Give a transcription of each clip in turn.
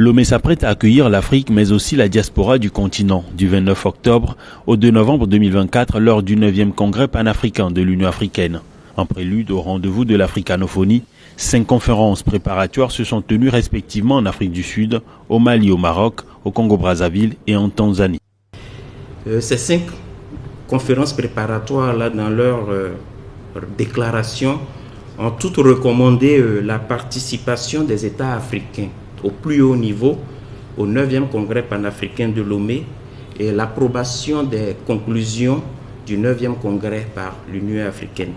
Lomé s'apprête à accueillir l'Afrique mais aussi la diaspora du continent du 29 octobre au 2 novembre 2024 lors du 9e congrès panafricain de l'Union africaine. En prélude au rendez-vous de l'africanophonie, 5 conférences préparatoires se sont tenues respectivement en Afrique du Sud, au Mali, au Maroc, au Congo-Brazzaville et en Tanzanie. Ces 5 conférences préparatoires là, dans leur déclaration ont toutes recommandé la participation des États africains au plus haut niveau au 9e congrès panafricain de Lomé et l'approbation des conclusions du 9e congrès par l'Union africaine.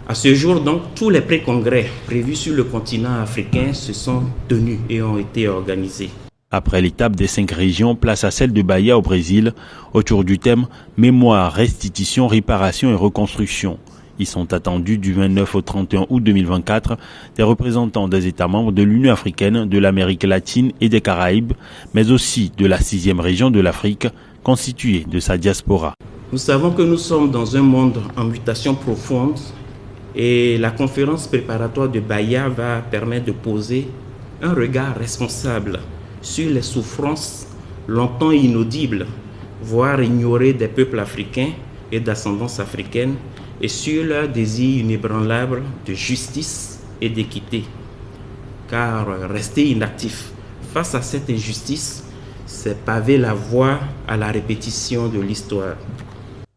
À ce jour, donc, tous les pré-congrès prévus sur le continent africain se sont tenus et ont été organisés. Après l'étape des 5 régions, place à celle de Bahia au Brésil, autour du thème « Mémoire, restitution, réparation et reconstruction ». Ils sont attendus du 29 au 31 août 2024 des représentants des États membres de l'Union africaine, de l'Amérique latine et des Caraïbes, mais aussi de la 6e région de l'Afrique, constituée de sa diaspora. Nous savons que nous sommes dans un monde en mutation profonde et la conférence préparatoire de Bahia va permettre de poser un regard responsable sur les souffrances longtemps inaudibles, voire ignorées des peuples africains et d'ascendance africaine, et sur leur désir inébranlable de justice et d'équité. Car rester inactif face à cette injustice, c'est paver la voie à la répétition de l'histoire.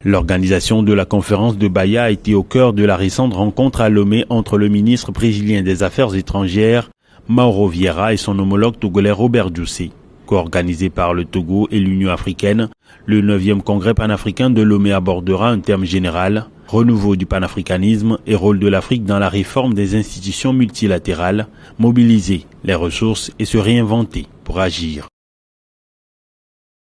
L'organisation de la conférence de Bahia a été au cœur de la récente rencontre à Lomé entre le ministre brésilien des Affaires étrangères, Mauro Vieira, et son homologue togolais Robert Diossé. Co-organisé par le Togo et l'Union africaine, le 9e congrès panafricain de Lomé abordera un thème général, renouveau du panafricanisme et rôle de l'Afrique dans la réforme des institutions multilatérales, mobiliser les ressources et se réinventer pour agir.